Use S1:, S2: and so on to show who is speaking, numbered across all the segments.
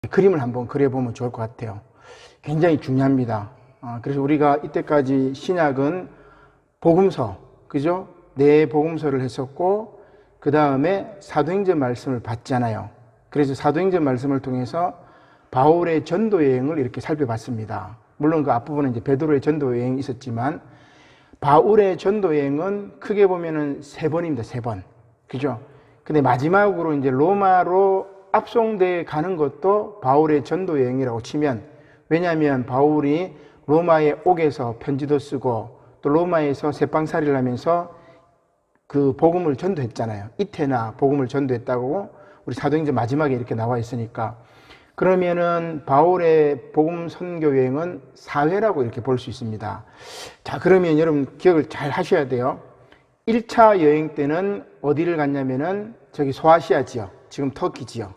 S1: 그림을 한번 그려보면 좋을 것 같아요. 굉장히 중요합니다. 그래서 우리가 이때까지 신약은 복음서, 그죠? 네 복음서를 했었고, 그 다음에 사도행전 말씀을 봤잖아요. 그래서 사도행전 말씀을 통해서 바울의 전도 여행을 이렇게 살펴봤습니다. 물론 그 앞부분에 이제 베드로의 전도 여행이 있었지만, 바울의 전도 여행은 크게 보면은 3번입니다. 3번. 그죠? 근데 마지막으로 이제 로마로 압송돼 가는 것도 바울의 전도 여행이라고 치면, 왜냐하면 바울이 로마의 옥에서 편지도 쓰고 또 로마에서 새빵살이를 하면서 그 복음을 전도했잖아요. 이태나 복음을 전도했다고 우리 사도행전 마지막에 이렇게 나와 있으니까, 그러면은 바울의 복음 선교 여행은 4회라고 이렇게 볼 수 있습니다. 자, 그러면 여러분 기억을 잘 하셔야 돼요. 1차 여행 때는 어디를 갔냐면은 저기 소아시아 지역, 지금 터키 지역.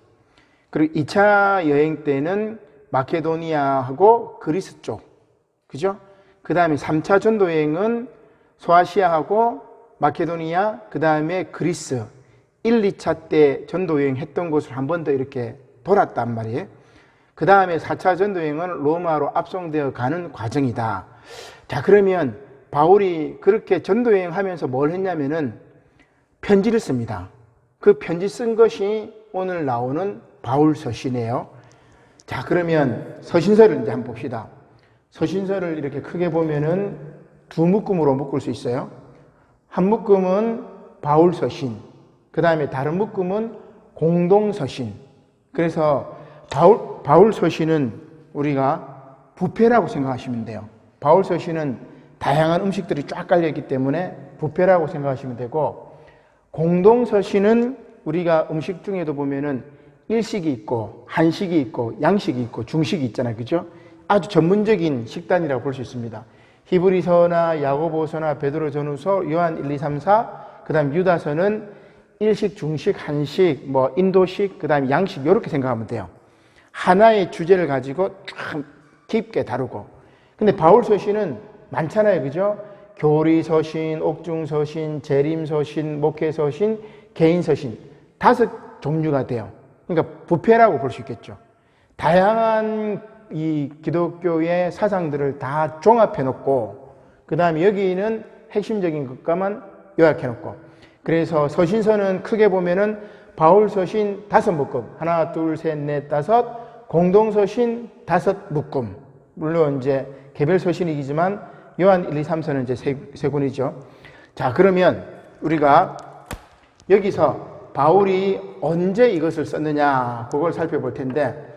S1: 그리고 2차 여행 때는 마케도니아하고 그리스 쪽. 그죠? 그 다음에 3차 전도 여행은 소아시아하고 마케도니아, 그 다음에 그리스. 1, 2차 때 전도 여행 했던 곳을 한 번 더 이렇게 돌았단 말이에요. 그 다음에 4차 전도 여행은 로마로 압송되어 가는 과정이다. 자, 그러면 바울이 그렇게 전도 여행하면서 뭘 했냐면은 편지를 씁니다. 그 편지 쓴 것이 오늘 나오는 바울서신이에요. 자, 그러면 서신서를 이제 한번 봅시다. 서신서를 이렇게 크게 보면은 2묶음으로 묶을 수 있어요. 한 묶음은 바울서신, 그 다음에 다른 묶음은 공동서신. 그래서 바울서신은 우리가 부패라고 생각하시면 돼요. 바울서신은 다양한 음식들이 쫙 깔려있기 때문에 부패라고 생각하시면 되고, 공동서신은 우리가 음식 중에도 보면은 일식이 있고 한식이 있고 양식이 있고 중식이 있잖아요. 그죠? 아주 전문적인 식단이라고 볼 수 있습니다. 히브리서나 야고보서나 베드로전후서, 요한 1, 2, 3, 4, 그 다음 유다서는 일식, 중식, 한식, 뭐 인도식, 그 다음 양식, 이렇게 생각하면 돼요. 하나의 주제를 가지고 쫙 깊게 다루고. 근데 바울서신은 많잖아요. 그죠? 교리서신, 옥중서신, 재림서신, 목회서신, 개인서신, 5 종류가 돼요. 그러니까 부패라고 볼 수 있겠죠. 다양한 이 기독교의 사상들을 다 종합해 놓고, 그 다음에 여기는 핵심적인 것과만 요약해 놓고, 그래서 서신서는 크게 보면은 바울서신 5묶음, 하나, 둘, 셋, 넷, 5, 공동서신 5묶음. 물론 이제 개별 서신이지만 요한 1, 2, 3서는 이제 세 권이죠. 자, 그러면 우리가 여기서 바울이 언제 이것을 썼느냐, 그걸 살펴볼 텐데,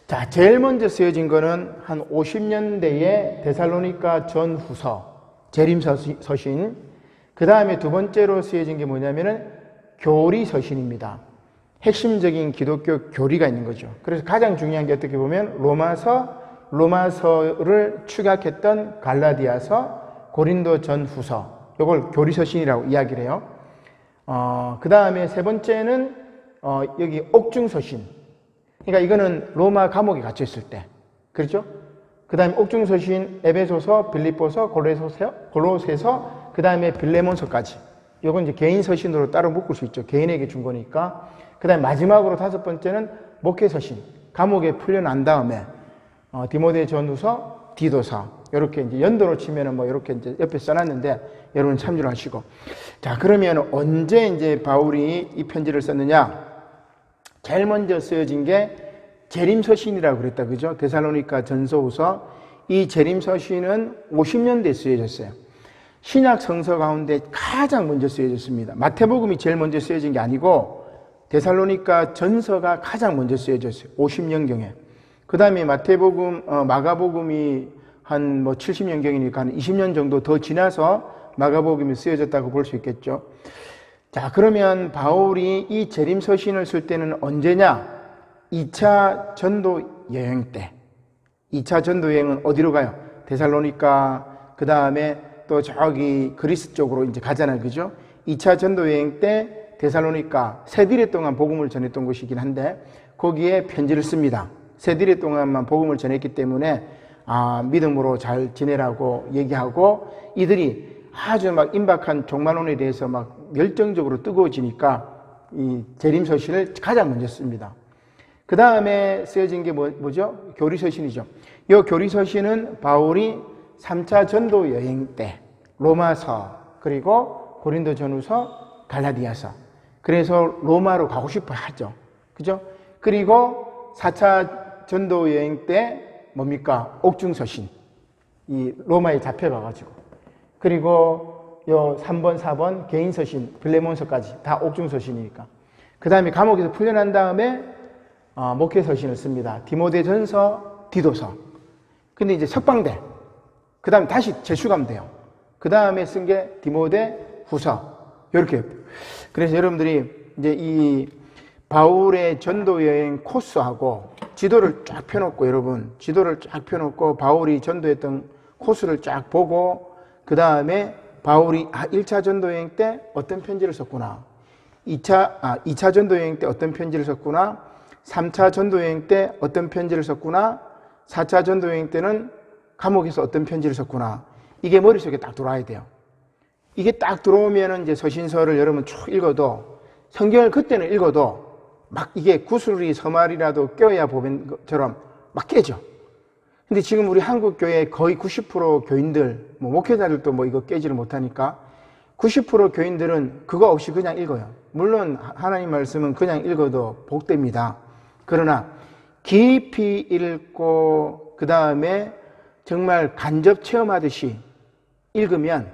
S1: 자, 제일 먼저 쓰여진 거는 한 50년대의 데살로니가 전후서, 재림서신. 그 다음에 두 번째로 쓰여진 게 뭐냐면은 교리서신입니다. 핵심적인 기독교 교리가 있는 거죠. 그래서 가장 중요한 게 어떻게 보면 로마서를 축약했던 갈라디아서, 고린도 전후서, 이걸 교리서신이라고 이야기를 해요. 그 다음에 세 번째는 여기 옥중서신. 그러니까 이거는 로마 감옥에 갇혀 있을 때, 그렇죠? 그 다음에 옥중서신, 에베소서, 빌립보서, 골로새서, 그 다음에 빌레몬서까지. 이건 이제 개인 서신으로 따로 묶을 수 있죠. 개인에게 준 거니까. 그 다음에 마지막으로 5번째는 목회서신. 감옥에 풀려난 다음에 디모데 전후서, 디도서, 이렇게 이제 연도로 치면은 뭐 이렇게 이제 옆에 써놨는데 여러분 참조를 하시고. 자, 그러면 언제 이제 바울이 이 편지를 썼느냐? 제일 먼저 쓰여진 게 재림서신이라고 그랬다. 그죠? 데살로니가 전서후서. 이 재림서신은 50년대에 쓰여졌어요. 신약 성서 가운데 가장 먼저 쓰여졌습니다. 마태복음이 제일 먼저 쓰여진 게 아니고 데살로니가 전서가 가장 먼저 쓰여졌어요. 50년경에. 그 다음에 마가복음이 한 뭐 70년경이니까 한 20년 정도 더 지나서 마가복음이 쓰여졌다고 볼 수 있겠죠. 자, 그러면 바울이 이 재림서신을 쓸 때는 언제냐? 2차 전도 여행 때. 2차 전도 여행은 어디로 가요? 데살로니가, 그 다음에 또 저기 그리스 쪽으로 이제 가잖아요. 그죠? 2차 전도 여행 때 데살로니가 세디레 동안 복음을 전했던 곳이긴 한데 거기에 편지를 씁니다. 세디레 동안만 복음을 전했기 때문에 믿음으로 잘 지내라고 얘기하고, 이들이 아주 막 임박한 종말론에 대해서 막 열정적으로 뜨거워지니까 이 재림서신을 가장 먼저 씁니다. 그 다음에 쓰여진 게 뭐죠? 교리서신이죠. 이 교리서신은 바울이 3차 전도 여행 때 로마서, 그리고 고린도전후서, 갈라디아서, 그래서 로마로 가고 싶어 하죠. 그죠? 그리고 4차 전도 여행 때 뭡니까? 옥중서신. 이 로마에 잡혀가가지고. 그리고 요 3번, 4번 개인서신, 빌레몬서까지 다 옥중서신이니까. 그 다음에 감옥에서 풀려난 다음에 목회서신을 씁니다. 디모데전서, 디도서. 근데 이제 석방돼. 그 다음에 다시 재수감돼요. 그 다음에 쓴 게 디모데 후서. 이렇게. 그래서 여러분들이 이제 이 바울의 전도 여행 코스하고 지도를 쫙 펴놓고, 여러분, 지도를 쫙 펴놓고 바울이 전도했던 코스를 쫙 보고, 그 다음에 바울이 1차 전도 여행 때 어떤 편지를 썼구나. 2차 전도 여행 때 어떤 편지를 썼구나. 3차 전도 여행 때 어떤 편지를 썼구나. 4차 전도 여행 때는 감옥에서 어떤 편지를 썼구나. 이게 머릿속에 딱 들어와야 돼요. 이게 딱 들어오면 이제 서신서를 여러분 쭉 읽어도, 성경을 그때는 읽어도 막 이게 구슬이 서말이라도 껴야 보면 것처럼 막 깨져. 근데 지금 우리 한국 교회 거의 90% 교인들, 목회자들도 이거 깨지를 못하니까 90% 교인들은 그거 없이 그냥 읽어요. 물론 하나님 말씀은 그냥 읽어도 복됩니다. 그러나 깊이 읽고 그 다음에 정말 간접 체험하듯이 읽으면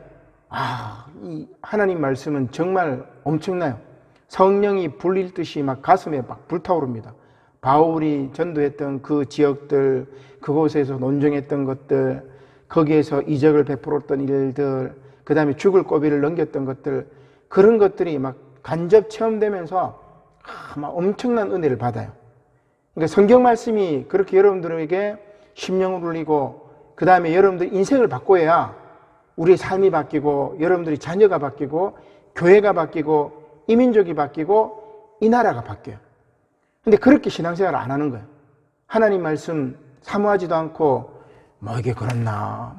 S1: 이 하나님 말씀은 정말 엄청나요. 성령이 불릴듯이 막 가슴에 막 불타오릅니다. 바울이 전도했던 그 지역들, 그곳에서 논증했던 것들, 거기에서 이적을 베풀었던 일들, 그 다음에 죽을 고비를 넘겼던 것들, 그런 것들이 막 간접 체험되면서 막 엄청난 은혜를 받아요. 그러니까 성경 말씀이 그렇게 여러분들에게 심령을 울리고, 그 다음에 여러분들 인생을 바꿔야 우리의 삶이 바뀌고, 여러분들이 자녀가 바뀌고, 교회가 바뀌고, 이민족이 바뀌고, 이 나라가 바뀌어요. 근데 그렇게 신앙생활을 안 하는 거예요. 하나님 말씀 사모하지도 않고, 이게 그렇나,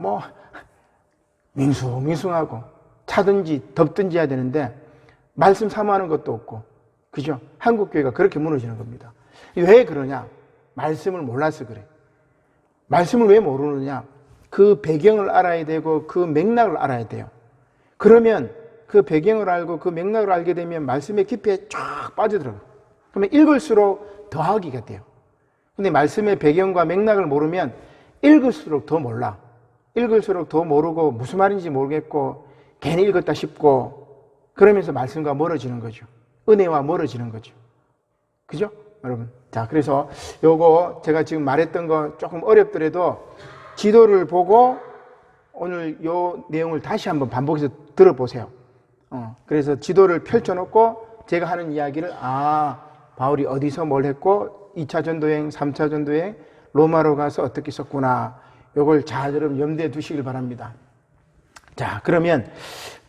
S1: 밍숭밍숭하고, 차든지 덥든지 해야 되는데, 말씀 사모하는 것도 없고, 그죠? 한국교회가 그렇게 무너지는 겁니다. 왜 그러냐? 말씀을 몰라서 그래. 말씀을 왜 모르느냐? 그 배경을 알아야 되고, 그 맥락을 알아야 돼요. 그러면 그 배경을 알고 그 맥락을 알게 되면 말씀의 깊이에 쫙 빠져들어요. 그러면 읽을수록 더 하기가 돼요. 근데 말씀의 배경과 맥락을 모르면 읽을수록 더 몰라. 읽을수록 더 모르고 무슨 말인지 모르겠고 괜히 읽었다 싶고, 그러면서 말씀과 멀어지는 거죠. 은혜와 멀어지는 거죠. 그죠? 여러분. 자, 그래서 요거 제가 지금 말했던 거 조금 어렵더라도 지도를 보고 오늘 요 내용을 다시 한번 반복해서 들어보세요. 그래서 지도를 펼쳐놓고 제가 하는 이야기를, 바울이 어디서 뭘 했고, 2차 전도여행, 3차 전도여행, 로마로 가서 어떻게 썼구나. 요걸 잘 여러분 염두에 두시길 바랍니다. 자, 그러면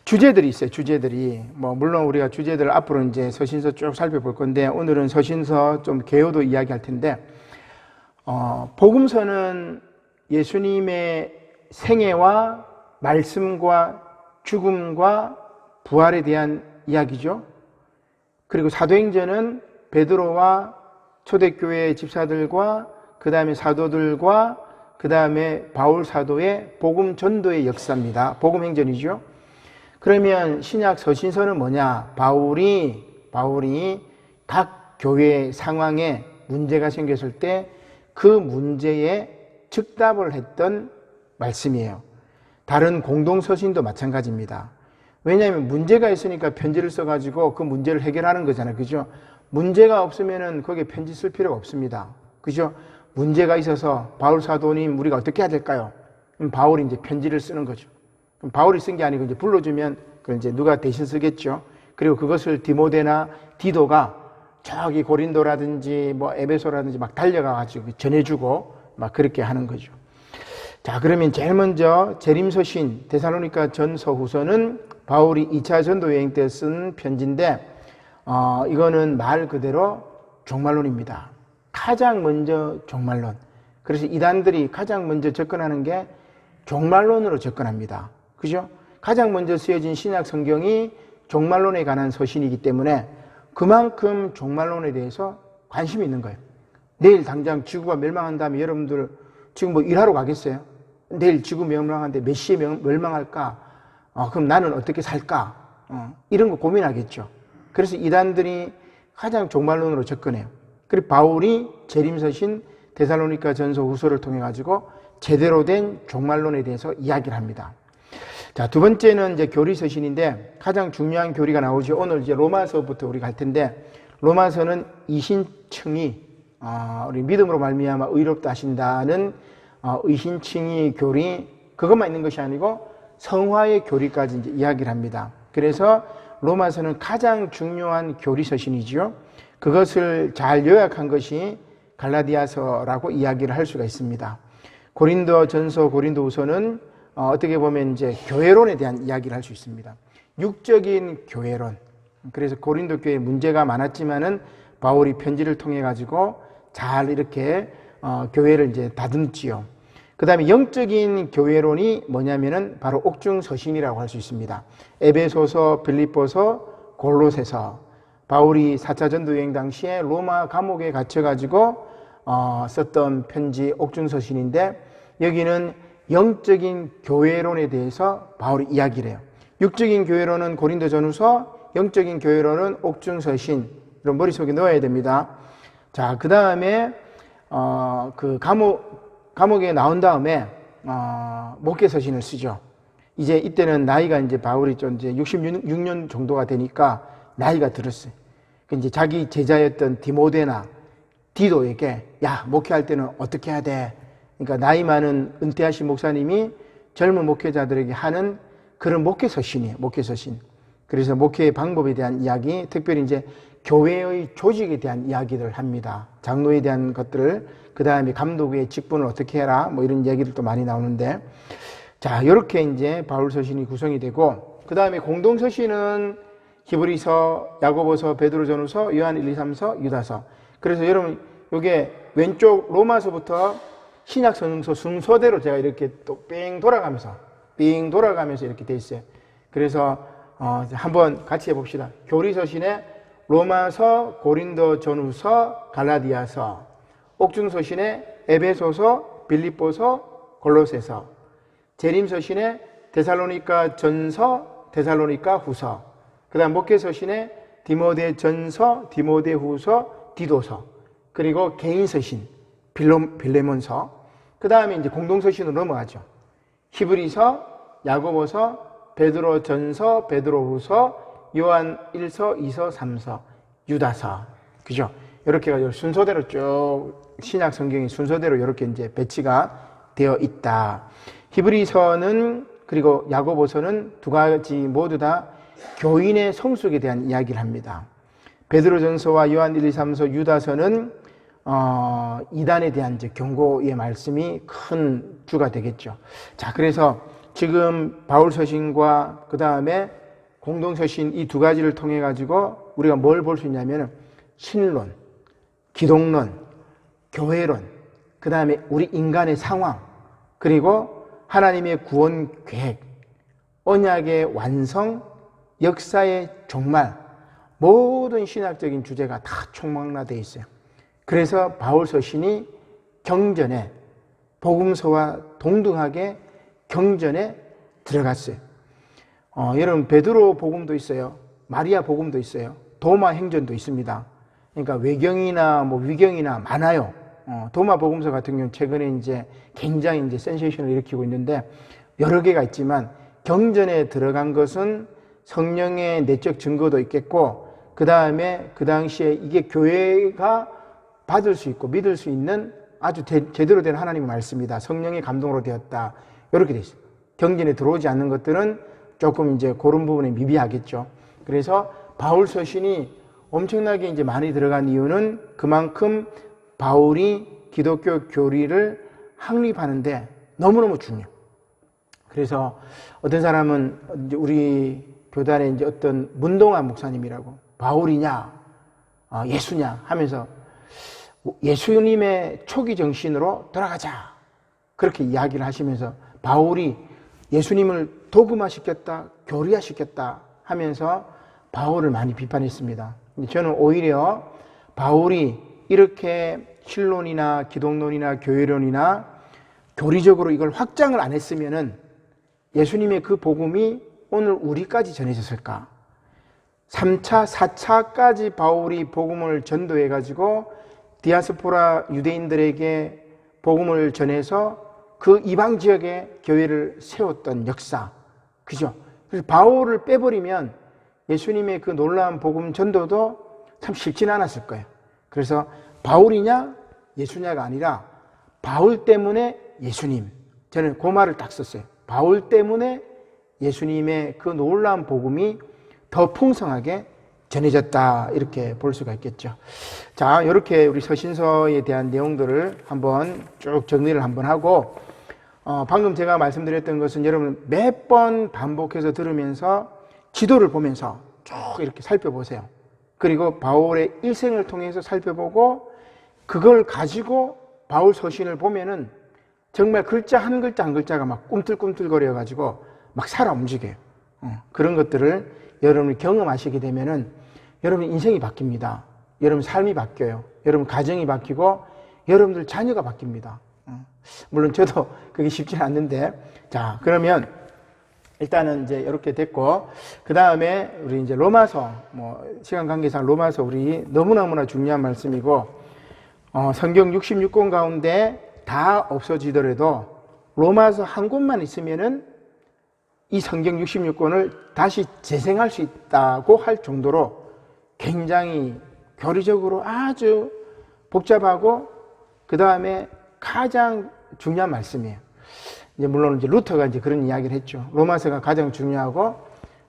S1: 주제들이 있어요. 주제들이. 물론 우리가 주제들 앞으로 이제 서신서 쭉 살펴볼 건데, 오늘은 서신서 좀 개요도 이야기할 텐데, 복음서는 예수님의 생애와 말씀과 죽음과 부활에 대한 이야기죠. 그리고 사도행전은 베드로와 초대교회 집사들과 그 다음에 사도들과 그 다음에 바울 사도의 복음 전도의 역사입니다. 복음 행전이죠. 그러면 신약 서신서는 뭐냐? 바울이 각 교회 상황에 문제가 생겼을 때 그 문제에 즉답을 했던 말씀이에요. 다른 공동서신도 마찬가지입니다. 왜냐하면 문제가 있으니까 편지를 써가지고 그 문제를 해결하는 거잖아요. 그죠? 문제가 없으면은 거기에 편지 쓸 필요가 없습니다. 그죠? 문제가 있어서 바울 사도님 우리가 어떻게 해야 될까요? 그럼 바울이 이제 편지를 쓰는 거죠. 그럼 바울이 쓴 게 아니고 이제 불러주면 그걸 이제 누가 대신 쓰겠죠. 그리고 그것을 디모데나 디도가 저기 고린도라든지 에베소라든지 막 달려가가지고 전해주고 막 그렇게 하는 거죠. 자, 그러면 제일 먼저 재림서신 데살로니가 전서 후서는 바울이 2차 전도 여행 때 쓴 편지인데, 이거는 말 그대로 종말론입니다. 가장 먼저 종말론. 그래서 이단들이 가장 먼저 접근하는 게 종말론으로 접근합니다. 그죠? 가장 먼저 쓰여진 신약 성경이 종말론에 관한 서신이기 때문에 그만큼 종말론에 대해서 관심이 있는 거예요. 내일 당장 지구가 멸망한 다음에 여러분들 지금 뭐 일하러 가겠어요? 내일 지구 멸망하는데 몇 시에 멸망할까? 그럼 나는 어떻게 살까? 이런 거 고민하겠죠. 그래서 이단들이 가장 종말론으로 접근해요. 그리고 바울이 재림서신 데살로니가 전서 후서를 통해 가지고 제대로 된 종말론에 대해서 이야기를 합니다. 자, 두 번째는 이제 교리서신인데 가장 중요한 교리가 나오죠. 오늘 이제 로마서부터 우리 갈 텐데, 로마서는 이신층이 우리 믿음으로 말미암아 의롭다 하신다는 의신층이 교리, 그것만 있는 것이 아니고 성화의 교리까지 이제 이야기를 합니다. 그래서 로마서는 가장 중요한 교리서신이지요. 그것을 잘 요약한 것이 갈라디아서라고 이야기를 할 수가 있습니다. 고린도전서, 고린도후서는 어떻게 보면 이제 교회론에 대한 이야기를 할 수 있습니다. 육적인 교회론. 그래서 고린도 교회에 문제가 많았지만은 바울이 편지를 통해 가지고 잘 이렇게 교회를 이제 다듬지요. 그 다음에 영적인 교회론이 뭐냐면은 바로 옥중서신이라고 할 수 있습니다. 에베소서, 빌립보서, 골로새서. 바울이 4차 전도 여행 당시에 로마 감옥에 갇혀가지고 썼던 편지 옥중서신인데, 여기는 영적인 교회론에 대해서 바울이 이야기를 해요. 육적인 교회론은 고린도전후서, 영적인 교회론은 옥중서신. 이런 머릿속에 넣어야 됩니다. 자, 그 다음에 그 감옥에 나온 다음에 목회서신을 쓰죠. 이제 이때는 나이가 이제 바울이 좀 이제 66년 정도가 되니까 나이가 들었어요. 이제 자기 제자였던 디모데나 디도에게, 야, 목회할 때는 어떻게 해야 돼? 그러니까 나이 많은 은퇴하신 목사님이 젊은 목회자들에게 하는 그런 목회서신이에요. 목회서신. 그래서 목회의 방법에 대한 이야기, 특별히 이제 교회의 조직에 대한 이야기를 합니다. 장로에 대한 것들을, 그 다음에 감독의 직분을 어떻게 해라, 뭐 이런 얘기들도 많이 나오는데, 자, 이렇게 이제 바울 서신이 구성이 되고, 그 다음에 공동서신은 히브리서, 야고보서, 베드로전후서, 요한 1, 2, 3서, 유다서. 그래서 여러분, 요게 왼쪽 로마서부터 신약 성서 순서대로 제가 이렇게 또 삥 돌아가면서 이렇게 돼 있어요. 그래서 한번 같이 해봅시다. 교리서신에 로마서, 고린도전후서, 갈라디아서, 옥중서신에 에베소서, 빌립보서, 골로새서, 재림서신에 데살로니가 전서, 데살로니가 후서, 그 다음 목회서신에 디모데 전서, 디모데 후서, 디도서, 그리고 개인서신, 빌레몬서, 그 다음에 이제 공동서신으로 넘어가죠. 히브리서, 야고보서, 베드로 전서, 베드로 후서, 요한 1서, 2서, 3서, 유다서. 그죠? 이렇게 가지고 순서대로 쭉 신약 성경이 순서대로 이렇게 이제 배치가 되어 있다. 히브리서는 그리고 야고보서는 두 가지 모두 다 교인의 성숙에 대한 이야기를 합니다. 베드로전서와 요한 1, 2, 3서, 유다서는 이단에 대한 이제 경고의 말씀이 큰 주가 되겠죠. 자, 그래서 지금 바울 서신과 그 다음에 공동서신 이 두 가지를 통해 가지고 우리가 뭘 볼 수 있냐면 신론, 기독론, 교회론, 그 다음에 우리 인간의 상황, 그리고 하나님의 구원 계획, 언약의 완성, 역사의 종말, 모든 신학적인 주제가 다 총망라되어 있어요. 그래서 바울 서신이 경전에, 복음서와 동등하게 경전에 들어갔어요. 여러분, 베드로 복음도 있어요. 마리아 복음도 있어요. 도마 행전도 있습니다. 그러니까 외경이나 뭐 위경이나 많아요. 도마 복음서 같은 경우는 최근에 이제 굉장히 이제 센세이션을 일으키고 있는데 여러 개가 있지만, 경전에 들어간 것은 성령의 내적 증거도 있겠고, 그 다음에 그 당시에 이게 교회가 받을 수 있고 믿을 수 있는 아주 제대로 된 하나님의 말씀이다. 성령의 감동으로 되었다. 이렇게 돼 있어요. 경전에 들어오지 않는 것들은 조금 이제 그런 부분에 미비하겠죠. 그래서 바울 서신이 엄청나게 이제 많이 들어간 이유는 그만큼 바울이 기독교 교리를 확립하는데 너무너무 중요해요. 그래서 어떤 사람은 이제 우리 교단에 이제 어떤 문동환 목사님이라고, 바울이냐 예수냐 하면서 예수님의 초기 정신으로 돌아가자 그렇게 이야기를 하시면서 바울이 예수님을 도금화시켰다, 교리화시켰다 하면서 바울을 많이 비판했습니다. 저는 오히려 바울이 이렇게 신론이나 기독론이나 교회론이나 교리적으로 이걸 확장을 안 했으면은 예수님의 그 복음이 오늘 우리까지 전해졌을까? 3차, 4차까지 바울이 복음을 전도해가지고 디아스포라 유대인들에게 복음을 전해서 그 이방 지역에 교회를 세웠던 역사. 그죠? 그래서 바울을 빼버리면 예수님의 그 놀라운 복음 전도도 참 쉽진 않았을 거예요. 그래서 바울이냐 예수냐가 아니라 바울 때문에 예수님. 저는 그 말을 딱 썼어요. 바울 때문에 예수님의 그 놀라운 복음이 더 풍성하게 전해졌다, 이렇게 볼 수가 있겠죠. 자, 이렇게 우리 서신서에 대한 내용들을 한번 쭉 정리를 한번 하고, 방금 제가 말씀드렸던 것은 여러분 몇 번 반복해서 들으면서 지도를 보면서 쭉 이렇게 살펴보세요. 그리고 바울의 일생을 통해서 살펴보고 그걸 가지고 바울 서신을 보면은 정말 글자 한 글자 한 글자가 막 꿈틀꿈틀거려 가지고 막 살아 움직여요. 그런 것들을 여러분이 경험하시게 되면은 여러분 인생이 바뀝니다. 여러분 삶이 바뀌어요. 여러분 가정이 바뀌고 여러분들 자녀가 바뀝니다. 물론 저도 그게 쉽지는 않는데, 자, 그러면 일단은 이제 이렇게 됐고, 그 다음에 우리 이제 로마서, 시간 관계상 로마서 우리 너무너무나 중요한 말씀이고, 성경 66권 가운데 다 없어지더라도 로마서 한 권만 있으면은 이 성경 66권을 다시 재생할 수 있다고 할 정도로 굉장히 교리적으로 아주 복잡하고 그 다음에 가장 중요한 말씀이에요. 이제 물론 이제 루터가 이제 그런 이야기를 했죠. 로마서가 가장 중요하고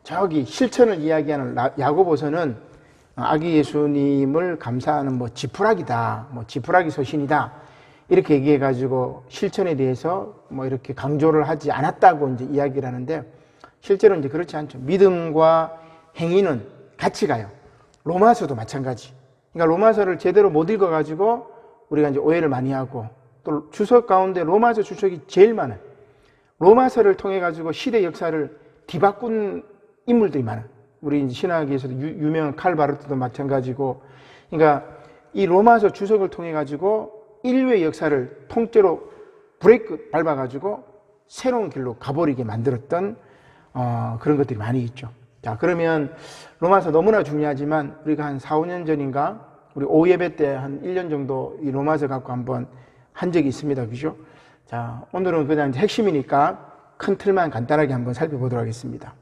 S1: 저기 실천을 이야기하는 야고보서는 아기 예수님을 감사하는 지푸라기다, 지푸라기 서신이다, 이렇게 얘기해가지고 실천에 대해서 이렇게 강조를 하지 않았다고 이제 이야기를 하는데, 실제로 이제 그렇지 않죠. 믿음과 행위는 같이 가요. 로마서도 마찬가지. 그러니까 로마서를 제대로 못 읽어가지고 우리가 이제 오해를 많이 하고, 또 주석 가운데 로마서 주석이 제일 많아요. 로마서를 통해 가지고 시대 역사를 뒤바꾼 인물들이 많아요. 우리 이제 신학에서도 유명한 칼바르트도 마찬가지고, 그러니까 이 로마서 주석을 통해 가지고 인류의 역사를 통째로 브레이크 밟아가지고 새로운 길로 가버리게 만들었던 그런 것들이 많이 있죠. 자, 그러면 로마서 너무나 중요하지만 우리가 한 4, 5년 전인가 우리 오예배 때 한 1년 정도 이 로마서 갖고 한번 한 적이 있습니다. 그죠? 자, 오늘은 그냥 핵심이니까 큰 틀만 간단하게 한번 살펴보도록 하겠습니다.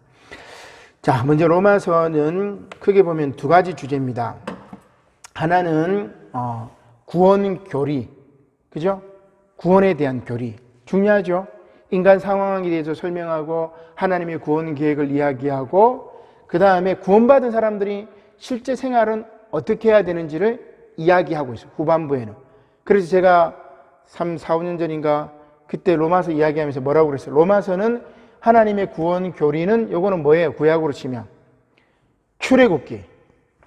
S1: 자, 먼저 로마서는 크게 보면 두 가지 주제입니다. 하나는 구원 교리, 그죠? 구원에 대한 교리 중요하죠. 인간 상황에 대해서 설명하고 하나님의 구원 계획을 이야기하고, 그 다음에 구원받은 사람들이 실제 생활은 어떻게 해야 되는지를 이야기하고 있어요. 후반부에는. 그래서 제가 3, 4, 5년 전인가 그때 로마서 이야기하면서 뭐라고 그랬어요? 로마서는 하나님의 구원 교리는 요거는 뭐예요? 구약으로 치면 출애굽기.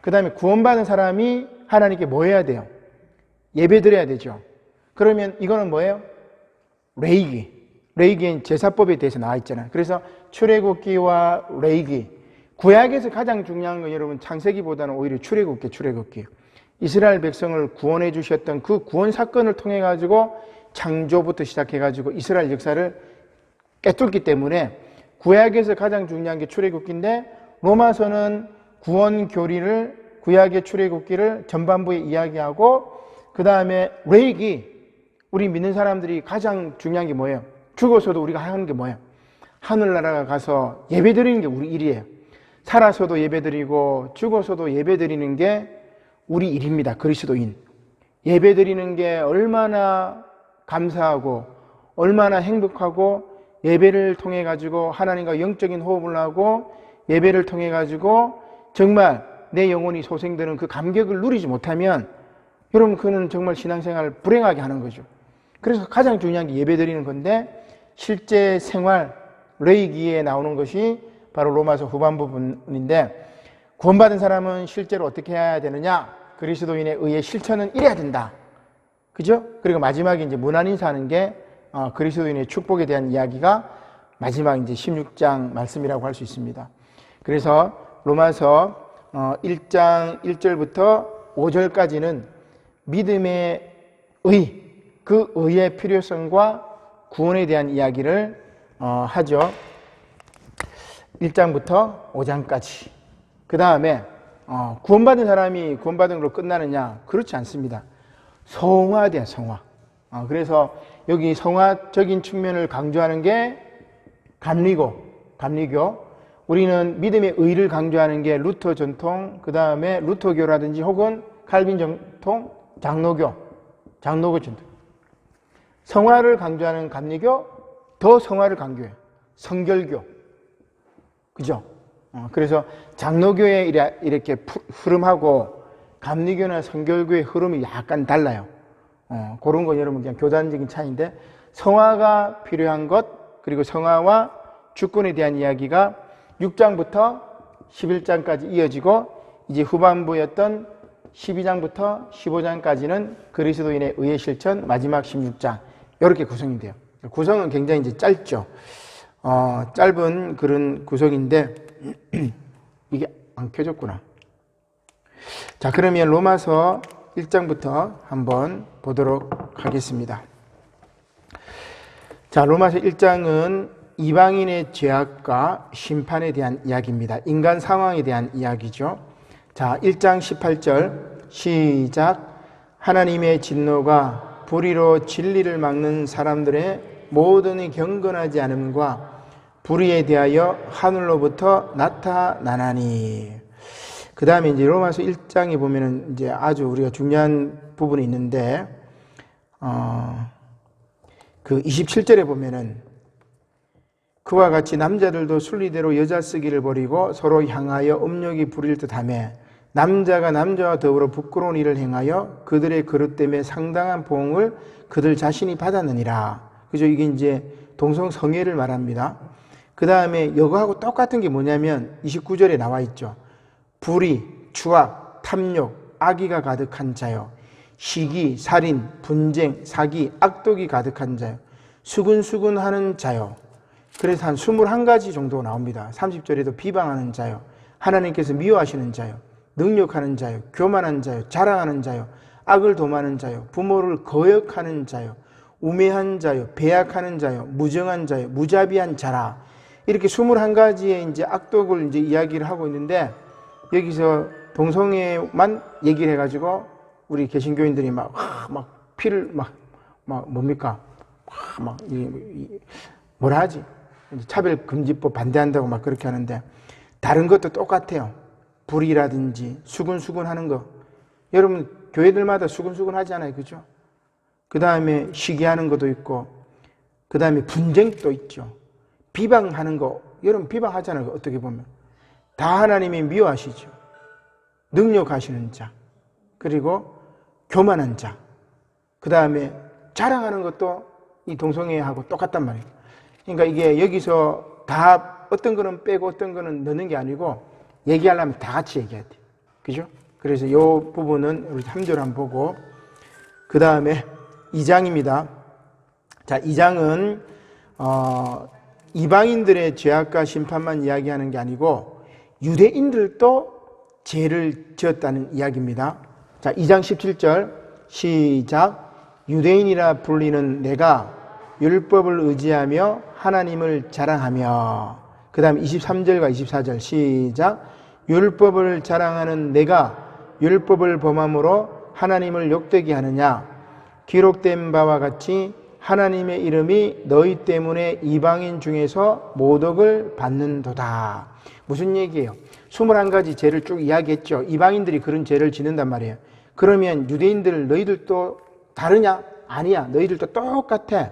S1: 그 다음에 구원받은 사람이 하나님께 뭐 해야 돼요? 예배 드려야 되죠. 그러면 이거는 뭐예요? 레위기. 레위기엔 제사법에 대해서 나와 있잖아요. 그래서 출애굽기와 레위기. 구약에서 가장 중요한 건 여러분 창세기보다는 오히려 출애굽기. 이스라엘 백성을 구원해 주셨던 그 구원 사건을 통해 가지고 창조부터 시작해 가지고 이스라엘 역사를 꿰뚫기 때문에 구약에서 가장 중요한 게 출애굽기인데, 로마서는 구원 교리를, 구약의 출애굽기를 전반부에 이야기하고, 그 다음에 레위기, 우리 믿는 사람들이 가장 중요한 게 뭐예요? 죽어서도 우리가 하는 게 뭐예요? 하늘나라 가서 예배 드리는 게 우리 일이에요. 살아서도 예배 드리고 죽어서도 예배 드리는 게 우리 일입니다. 그리스도인. 예배 드리는 게 얼마나 감사하고 얼마나 행복하고, 예배를 통해 가지고 하나님과 영적인 호흡을 하고 예배를 통해 가지고 정말 내 영혼이 소생되는 그 감격을 누리지 못하면 여러분 그는 정말 신앙생활을 불행하게 하는 거죠. 그래서 가장 중요한 게 예배 드리는 건데, 실제 생활 레위기에 나오는 것이 바로 로마서 후반 부분인데, 구원받은 사람은 실제로 어떻게 해야 되느냐? 그리스도인에 의해 실천은 이래야 된다. 그죠? 그리고 마지막에 이제 문안인사하는 게 그리스도인의 축복에 대한 이야기가 마지막 이제 16장 말씀이라고 할 수 있습니다. 그래서 로마서 1장 1절부터 5절까지는 믿음의 그 의의 필요성과 구원에 대한 이야기를 하죠. 1장부터 5장까지. 그 다음에 구원받은 사람이 구원받은 걸로 끝나느냐? 그렇지 않습니다. 성화에 대한 성화. 그래서 여기 성화적인 측면을 강조하는 게 감리교. 우리는 믿음의 의를 강조하는 게 루터 전통, 그 다음에 루터교라든지 혹은 칼빈 전통, 장로교 전통. 성화를 강조하는 감리교, 더 성화를 강조해요. 성결교. 그죠? 그래서 장로교의 이렇게 흐름하고 감리교나 성결교의 흐름이 약간 달라요. 그런 건 여러분 그냥 교단적인 차이인데, 성화가 필요한 것, 그리고 성화와 주권에 대한 이야기가 6장부터 11장까지 이어지고, 이제 후반부였던 12장부터 15장까지는 그리스도인의 의의 실천, 마지막 16장. 이렇게 구성이 돼요. 구성은 굉장히 이제 짧죠. 짧은 그런 구성인데, 이게 안 켜졌구나. 자, 그러면 로마서 1장부터 한번 보도록 하겠습니다. 자, 로마서 1장은 이방인의 죄악과 심판에 대한 이야기입니다. 인간 상황에 대한 이야기죠. 자, 1장 18절 시작. 하나님의 진노가 불의로 진리를 막는 사람들의 모든 경건하지 않음과 불의에 대하여 하늘로부터 나타나나니. 그 다음에 이제 로마서 1장에 보면은 이제 아주 우리가 중요한 부분이 있는데, 그 27절에 보면은 그와 같이 남자들도 순리대로 여자 쓰기를 버리고 서로 향하여 음욕이 부릴 듯하며 남자가 남자와 더불어 부끄러운 일을 행하여 그들의 그릇됨에 상당한 보응을 그들 자신이 받았느니라. 그죠? 이게 이제 동성 성애를 말합니다. 그 다음에 이거하고 똑같은 게 뭐냐면 29절에 나와 있죠. 불의, 추악, 탐욕, 악의가 가득한 자요. 시기, 살인, 분쟁, 사기, 악독이 가득한 자요. 수근수근하는 자요. 그래서 한 21가지 정도 나옵니다. 30절에도 비방하는 자요. 하나님께서 미워하시는 자요. 능력하는 자요. 교만한 자요. 자랑하는 자요. 악을 도모하는 자요. 부모를 거역하는 자요. 우매한 자요. 배약하는 자요. 무정한 자요. 무자비한 자라. 이렇게 21가지의 이제 악독을 이제 이야기를 하고 있는데, 여기서 동성애만 얘기를 해가지고 우리 개신교인들이 막 피를 뭡니까? 뭐라 하지? 차별금지법 반대한다고 막 그렇게 하는데, 다른 것도 똑같아요. 불의라든지 수근수근 하는 거. 여러분, 교회들마다 수근수근 하잖아요. 그죠? 그 다음에 시기하는 것도 있고, 그 다음에 분쟁도 있죠. 비방하는 거. 여러분, 비방하잖아요. 어떻게 보면. 다 하나님이 미워하시죠. 능력하시는 자. 그리고 교만한 자. 그 다음에 자랑하는 것도 이 동성애하고 똑같단 말이에요. 그러니까 이게 여기서 다 어떤 거는 빼고 어떤 거는 넣는 게 아니고, 얘기하려면 다 같이 얘기해야 돼요. 그죠? 그래서 이 부분은 우리 3절 한번 보고, 그 다음에 2장입니다. 자, 2장은 이방인들의 죄악과 심판만 이야기하는 게 아니고 유대인들도 죄를 지었다는 이야기입니다. 자, 2장 17절 시작. 유대인이라 불리는 내가 율법을 의지하며 하나님을 자랑하며. 그 다음 23절과 24절 시작. 율법을 자랑하는 내가 율법을 범함으로 하나님을 욕되게 하느냐. 기록된 바와 같이 하나님의 이름이 너희 때문에 이방인 중에서 모독을 받는도다. 무슨 얘기예요? 21가지 죄를 쭉 이야기했죠. 이방인들이 그런 죄를 짓는단 말이에요. 그러면 유대인들 너희들도 다르냐? 아니야. 너희들도 똑같아.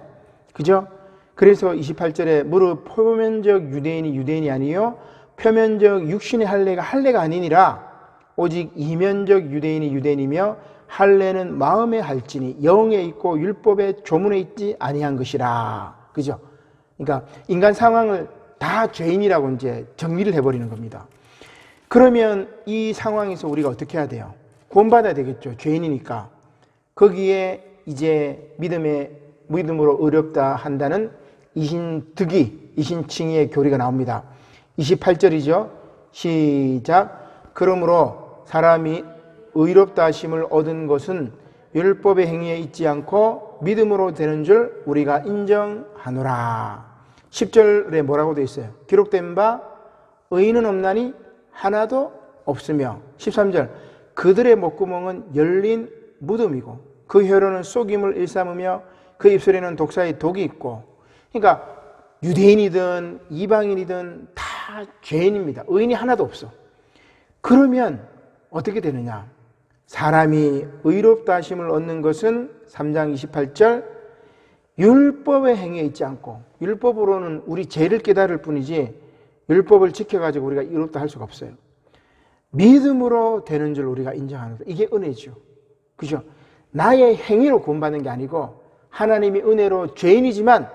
S1: 그죠? 그래서 28절에 무릇 표면적 유대인이 유대인이 아니요 표면적 육신의 할례가 아니니라. 오직 이면적 유대인이 유대인이며 할례는 마음에 할지니 영에 있고 율법의 조문에 있지 아니한 것이라. 그죠? 그러니까 인간 상황을 다 죄인이라고 이제 정리를 해버리는 겁니다. 그러면 이 상황에서 우리가 어떻게 해야 돼요? 구원받아야 되겠죠. 죄인이니까. 거기에 이제 믿음으로 의롭다 한다는 이신칭의의 교리가 나옵니다. 28절이죠. 시작. 그러므로 사람이 의롭다 하심을 얻은 것은 율법의 행위에 있지 않고 믿음으로 되는 줄 우리가 인정하노라. 10절에 뭐라고 되어 있어요? 기록된 바 의인은 없나니 하나도 없으며 13절 그들의 목구멍은 열린 무덤이고 그 혀로는 속임을 일삼으며 그 입술에는 독사의 독이 있고. 그러니까 유대인이든 이방인이든 다 죄인입니다. 의인이 하나도 없어. 그러면 어떻게 되느냐? 사람이 의롭다 하심을 얻는 것은 3장 28절 율법의 행위에 있지 않고, 율법으로는 우리 죄를 깨달을 뿐이지 율법을 지켜가지고 우리가 의롭다 할 수가 없어요. 믿음으로 되는 줄 우리가 인정하는 것. 이게 은혜죠. 그죠? 나의 행위로 구원받는 게 아니고 하나님이 은혜로 죄인이지만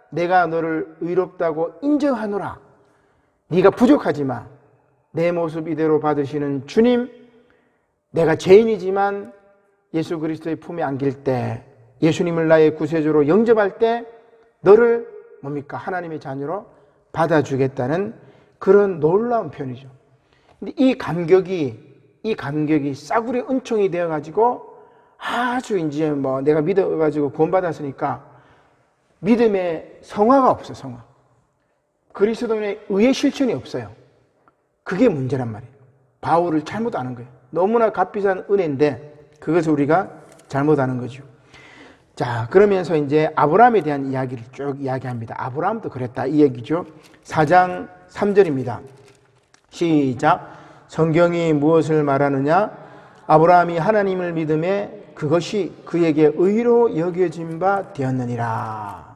S1: 내가 너를 의롭다고 인정하노라. 네가 부족하지만 내 모습 이대로 받으시는 주님, 내가 죄인이지만 예수 그리스도의 품에 안길 때, 예수님을 나의 구세주로 영접할 때 너를 뭡니까? 하나님의 자녀로 받아주겠다는 그런 놀라운 표현이죠. 근데 이 감격이 싸구려 은총이 되어가지고 아주 이제 뭐 내가 믿어가지고 구원받았으니까 믿음의 성화가 없어, 성화. 그리스도인의 의의 실천이 없어요. 그게 문제란 말이에요. 바울을 잘못 아는 거예요. 너무나 값비싼 은혜인데 그것을 우리가 잘못 아는 거죠. 자, 그러면서 이제 아브라함에 대한 이야기를 쭉 이야기합니다. 아브라함도 그랬다, 이 얘기죠. 4장 3절입니다. 시작. 성경이 무엇을 말하느냐? 아브라함이 하나님을 믿음에 그것이 그에게 의로 여겨진 바 되었느니라.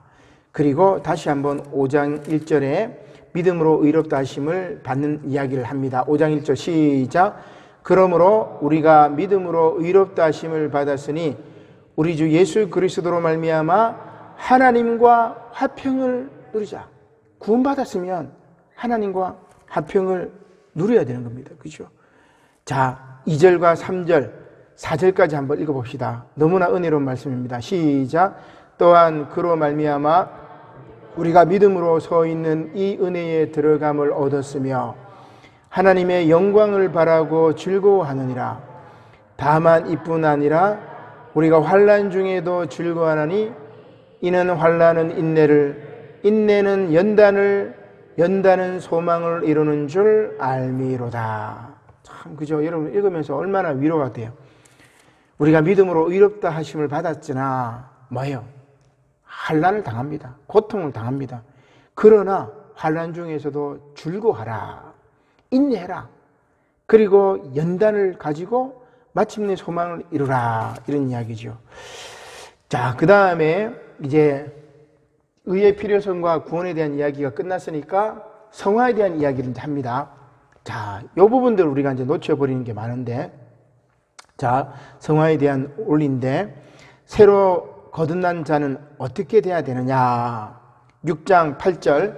S1: 그리고 다시 한번 5장 1절에 믿음으로 의롭다 하심을 받는 이야기를 합니다. 5장 1절 시작. 그러므로 우리가 믿음으로 의롭다 하심을 받았으니 우리 주 예수 그리스도로 말미암아 하나님과 화평을 누리자. 구원받았으면 하나님과 화평을 누려야 되는 겁니다. 그렇죠? 자, 2절과 3절, 4절까지 한번 읽어봅시다. 너무나 은혜로운 말씀입니다. 시작. 또한 그로 말미암아 우리가 믿음으로 서 있는 이 은혜에 들어감을 얻었으며 하나님의 영광을 바라고 즐거워하느니라. 다만 이뿐 아니라 우리가 환난 중에도 즐거워하나니 이는 환난은 인내를, 인내는 연단은 소망을 이루는 줄 알미로다. 참 그죠? 여러분 읽으면서 얼마나 위로가 돼요. 우리가 믿음으로 의롭다 하심을 받았으나 뭐예요? 환난을 당합니다. 고통을 당합니다. 그러나 환난 중에서도 즐거워하라. 인내해라. 그리고 연단을 가지고 마침내 소망을 이루라. 이런 이야기죠. 자, 그 다음에 이제 의의 필요성과 구원에 대한 이야기가 끝났으니까 성화에 대한 이야기를 합니다. 자, 이 부분들 우리가 이제 놓쳐버리는 게 많은데, 자, 성화에 대한 원리인데, 새로 거듭난 자는 어떻게 돼야 되느냐? 6장 8절.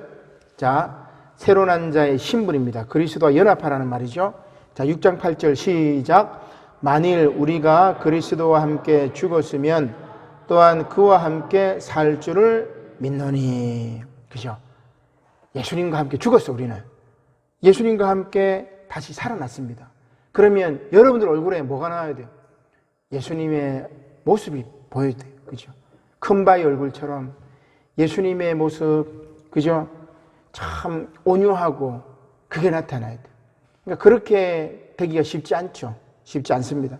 S1: 자, 새로 난 자의 신분입니다. 그리스도와 연합하라는 말이죠. 자, 6장 8절 시작. 만일 우리가 그리스도와 함께 죽었으면 또한 그와 함께 살 줄을 믿노니. 그죠? 예수님과 함께 죽었어, 우리는. 예수님과 함께 다시 살아났습니다. 그러면 여러분들 얼굴에 뭐가 나와야 돼요? 예수님의 모습이 보여야 돼요. 그죠? 큰 바위 얼굴처럼 예수님의 모습, 그죠? 참 온유하고 그게 나타나야 돼요. 그러니까 그렇게 되기가 쉽지 않죠. 쉽지 않습니다.